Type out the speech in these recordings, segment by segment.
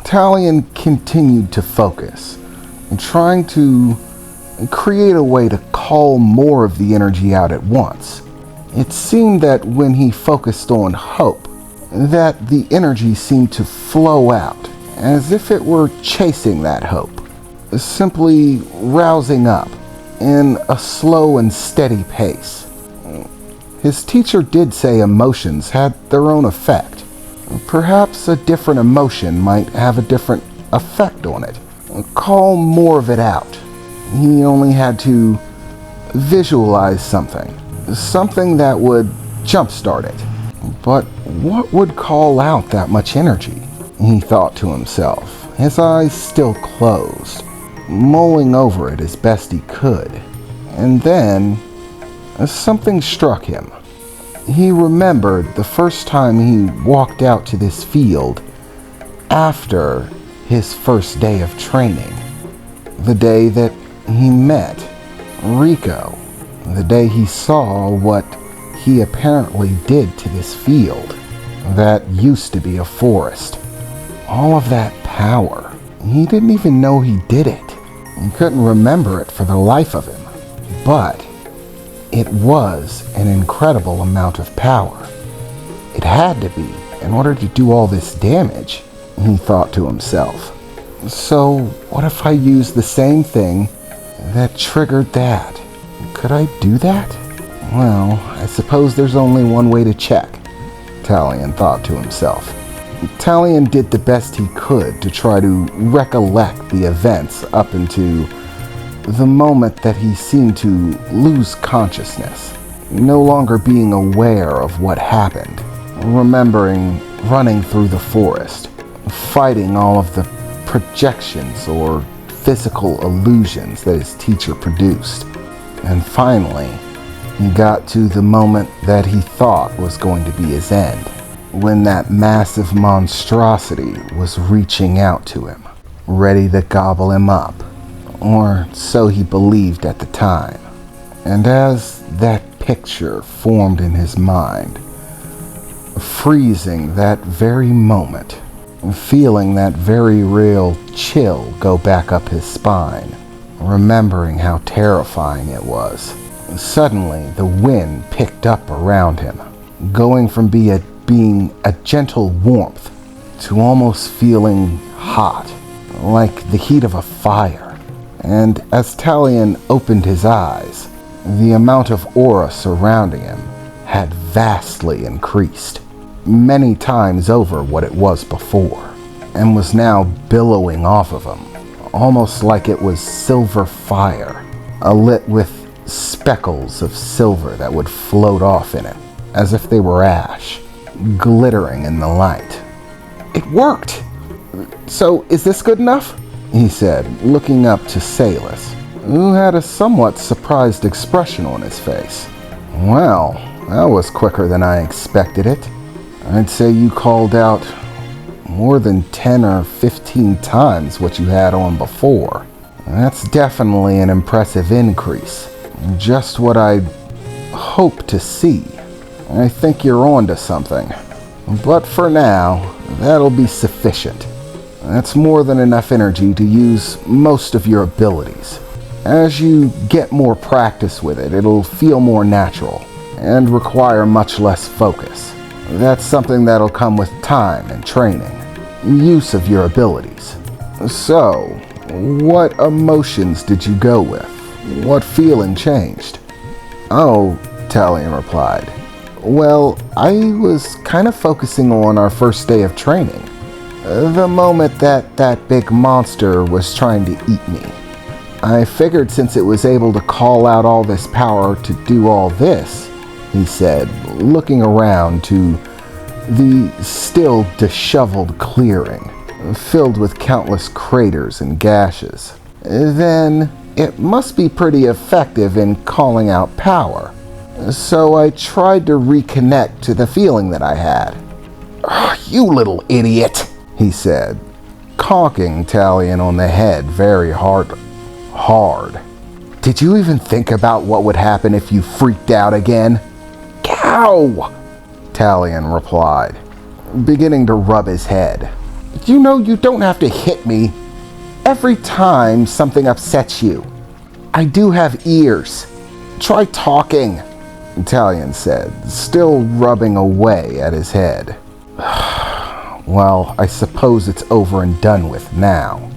Talion continued to focus, trying to create a way to call more of the energy out at once. It seemed that when he focused on hope, that the energy seemed to flow out, as if it were chasing that hope, simply rousing up in a slow and steady pace. His teacher did say emotions had their own effect. Perhaps a different emotion might have a different effect on it. Call more of it out. He only had to visualize something that would jumpstart it. But what would call out that much energy? He thought to himself, his eyes still closed, mulling over it as best he could. And then something struck him. He remembered the first time he walked out to this field after his first day of training. The day that he met Rico. The day he saw what he apparently did to this field that used to be a forest. All of that power. He didn't even know he did it. He couldn't remember it for the life of him. But it was an incredible amount of power. It had to be in order to do all this damage, he thought to himself. So what if I use the same thing that triggered that? Could I do that? Well, I suppose there's only one way to check, Talion thought to himself. Talion did the best he could to try to recollect the events up into the moment that he seemed to lose consciousness, no longer being aware of what happened, remembering running through the forest, fighting all of the projections or physical illusions that his teacher produced. And finally, he got to the moment that he thought was going to be his end, when that massive monstrosity was reaching out to him, ready to gobble him up. Or so he believed at the time. And as that picture formed in his mind, freezing that very moment, feeling that very real chill go back up his spine, remembering how terrifying it was. Suddenly, the wind picked up around him, going from being a gentle warmth to almost feeling hot, like the heat of a fire. And as Talion opened his eyes, the amount of aura surrounding him had vastly increased, many times over what it was before, and was now billowing off of him, almost like it was silver fire, alit with speckles of silver that would float off in it, as if they were ash, glittering in the light. It worked! So, is this good enough? He said, looking up to Salus, who had a somewhat surprised expression on his face. Well, that was quicker than I expected it. I'd say you called out more than 10 or 15 times what you had on before. That's definitely an impressive increase. Just what I'd hoped to see. I think you're onto something. But for now, that'll be sufficient. That's more than enough energy to use most of your abilities. As you get more practice with it, it'll feel more natural and require much less focus. That's something that'll come with time and training, use of your abilities. So, what emotions did you go with? What feeling changed? Oh, Talion replied. Well, I was kind of focusing on our first day of training. The moment that big monster was trying to eat me. I figured since it was able to call out all this power to do all this, he said, looking around to the still disheveled clearing, filled with countless craters and gashes, then it must be pretty effective in calling out power. So I tried to reconnect to the feeling that I had. You little idiot! He said, conking Talion on the head very hard. Did you even think about what would happen if you freaked out again? Cow! Talion replied, beginning to rub his head. You know you don't have to hit me every time something upsets you. I do have ears. Try talking, Taleon said, still rubbing away at his head. Well, I suppose it's over and done with now.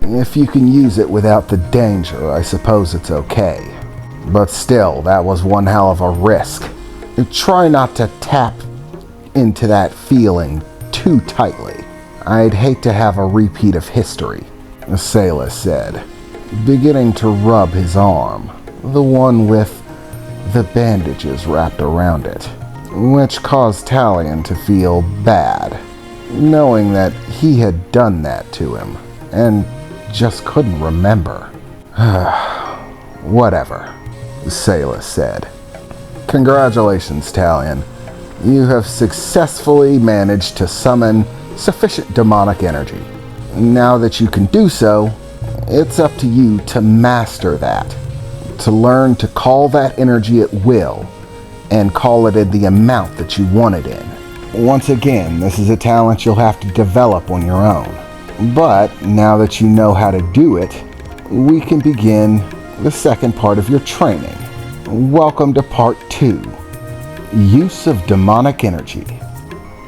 If you can use it without the danger, I suppose it's okay. But still, that was one hell of a risk. Try not to tap into that feeling too tightly. I'd hate to have a repeat of history, Sayla said, beginning to rub his arm, the one with the bandages wrapped around it, which caused Taleon to feel bad, knowing that he had done that to him, and just couldn't remember. Whatever, Sayla said. Congratulations, Taleon. You have successfully managed to summon sufficient demonic energy. Now that you can do so, it's up to you to master that, to learn to call that energy at will, and call it in the amount that you want it in. Once again, this is a talent you'll have to develop on your own. But now that you know how to do it, we can begin the second part of your training. Welcome to part 2, Use of Demonic Energy.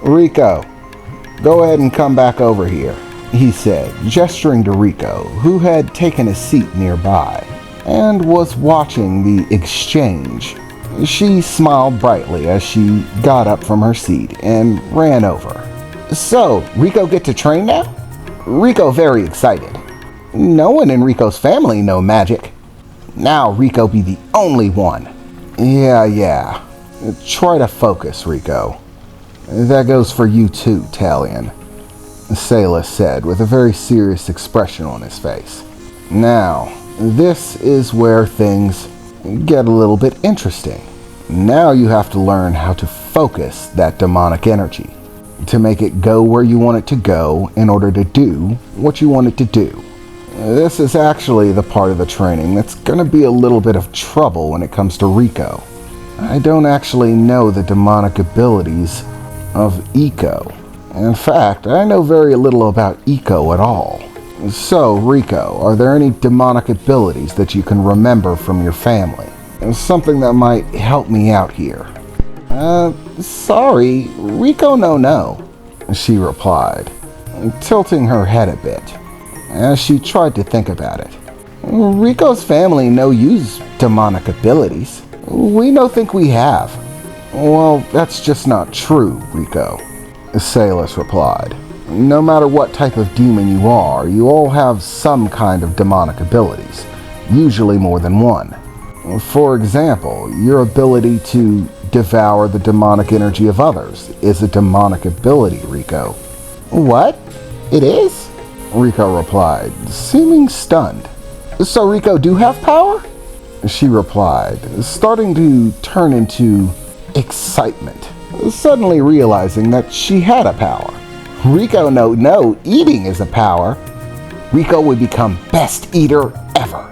Rico, go ahead and come back over here, he said, gesturing to Rico, who had taken a seat nearby and was watching the exchange. She smiled brightly as she got up from her seat and ran over. So, Rico get to train now? Rico very excited. No one in Rico's family know magic. Now Rico be the only one. Yeah. Try to focus, Rico. That goes for you too, Taleon, Sayla said with a very serious expression on his face. Now, this is where things get a little bit interesting. Now you have to learn how to focus that demonic energy, to make it go where you want it to go in order to do what you want it to do. This is actually the part of the training that's going to be a little bit of trouble when it comes to Rico. I don't actually know the demonic abilities of Eco. In fact, I know very little about Eco at all. So, Rico, are there any demonic abilities that you can remember from your family? Something that might help me out here. Sorry, Rico no, she replied, tilting her head a bit, as she tried to think about it. Rico's family no use demonic abilities. We no think we have. Well, that's just not true, Rico, Salus replied. No matter what type of demon you all have some kind of demonic abilities, usually more than one. For example, your ability to devour the demonic energy of others is a demonic ability, Rico. What? It is? Rico replied, seeming stunned. So Rico do have power? She replied, starting to turn into excitement, suddenly realizing that she had a power. Rico no, eating is a power. Rico would become best eater ever,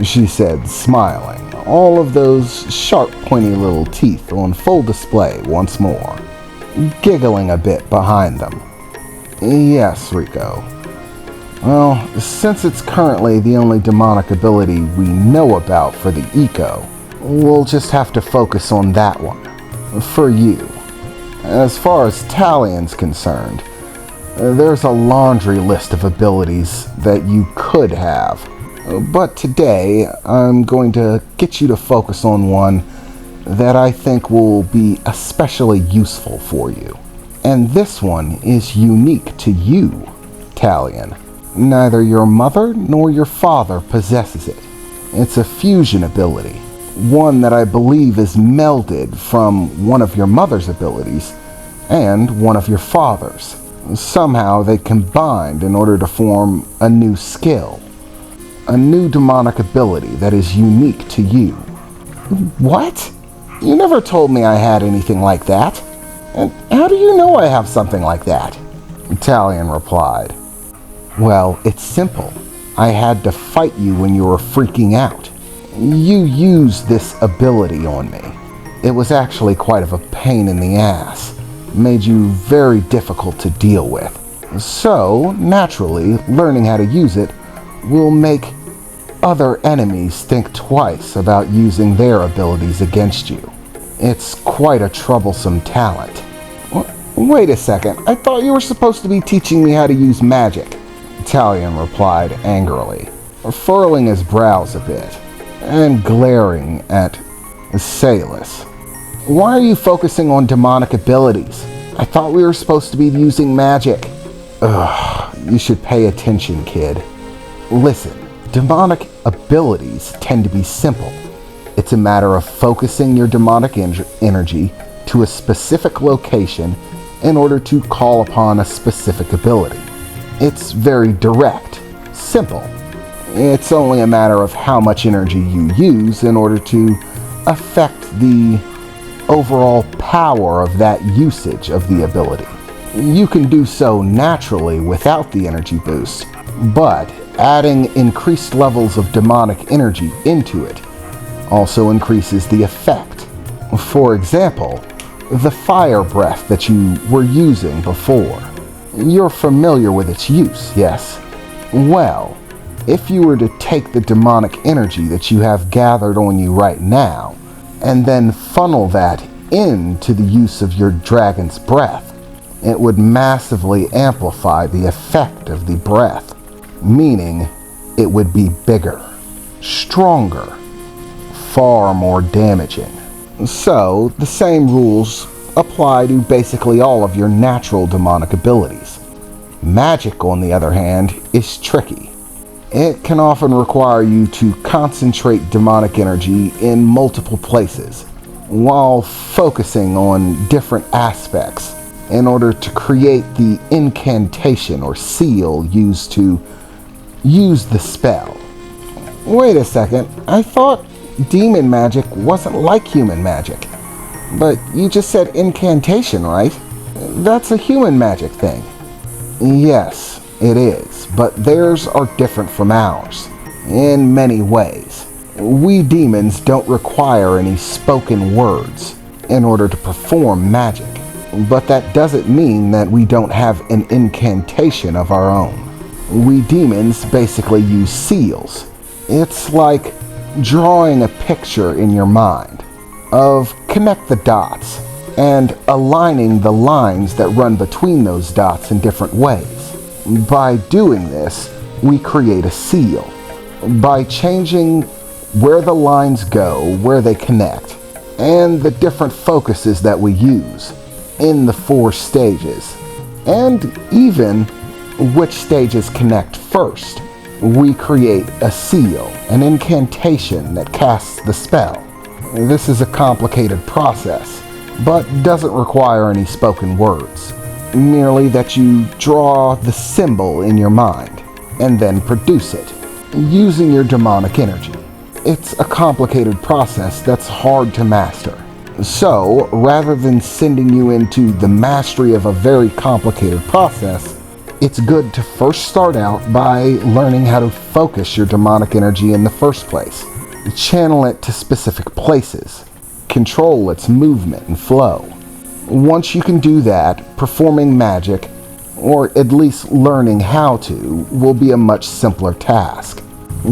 she said, smiling, all of those sharp, pointy little teeth on full display once more, giggling a bit behind them. Yes, Rico. Well, since it's currently the only demonic ability we know about for the Eco, we'll just have to focus on that one. For you. As far as Taleon's concerned, there's a laundry list of abilities that you could have. But today, I'm going to get you to focus on one that I think will be especially useful for you. And this one is unique to you, Taleon. Neither your mother nor your father possesses it. It's a fusion ability, one that I believe is melded from one of your mother's abilities and one of your father's. Somehow they combined in order to form a new skill, a new demonic ability that is unique to you. What? You never told me I had anything like that. And how do you know I have something like that? Taleon replied. Well, it's simple. I had to fight you when you were freaking out. You used this ability on me. It was actually quite of a pain in the ass. Made you very difficult to deal with. So, naturally, learning how to use it will make other enemies think twice about using their abilities against you. It's quite a troublesome talent. Wait a second, I thought you were supposed to be teaching me how to use magic, Taleon replied angrily, furrowing his brows a bit and glaring at Salus. Why are you focusing on demonic abilities? I thought we were supposed to be using magic. Ugh, you should pay attention, kid. Listen, demonic abilities tend to be simple. It's a matter of focusing your demonic energy to a specific location in order to call upon a specific ability. It's very direct, simple. It's only a matter of how much energy you use in order to affect the overall power of that usage of the ability. You can do so naturally without the energy boost, but adding increased levels of demonic energy into it also increases the effect. For example, the fire breath that you were using before. You're familiar with its use, yes? Well, if you were to take the demonic energy that you have gathered on you right now, and then funnel that into the use of your dragon's breath, it would massively amplify the effect of the breath, meaning it would be bigger, stronger, far more damaging. So, the same rules apply to basically all of your natural demonic abilities. Magic, on the other hand, is tricky. It can often require you to concentrate demonic energy in multiple places, while focusing on different aspects in order to create the incantation or seal used to use the spell. Wait a second, I thought demon magic wasn't like human magic. But you just said incantation, right? That's a human magic thing. Yes, it is, but theirs are different from ours, in many ways. We demons don't require any spoken words in order to perform magic, but that doesn't mean that we don't have an incantation of our own. We demons basically use seals. It's like drawing a picture in your mind of connect the dots and aligning the lines that run between those dots in different ways. By doing this, we create a seal. By changing where the lines go, where they connect, and the different focuses that we use in the 4 stages, and even which stages connect first, we create a seal, an incantation that casts the spell. This is a complicated process, but doesn't require any spoken words, merely that you draw the symbol in your mind and then produce it, using your demonic energy. It's a complicated process that's hard to master. So, rather than sending you into the mastery of a very complicated process, it's good to first start out by learning how to focus your demonic energy in the first place. Channel it to specific places. Control its movement and flow. Once you can do that, performing magic, or at least learning how to, will be a much simpler task.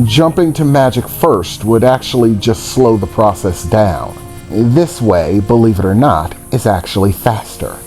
Jumping to magic first would actually just slow the process down. This way, believe it or not, is actually faster.